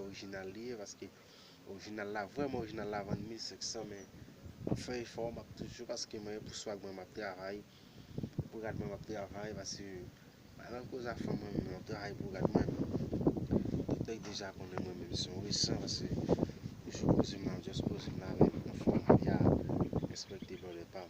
original lié parce que original là vraiment original là vend 1500 mais on fait effort m'a toujours parce que moi pour swag moi m'a travail pour garder moi m'a travail parce que même cause à femme moi travail pour garder moi tout déjà connaît moi même son récent parce que je pose là juste pose là avec une forme bien respectable de pas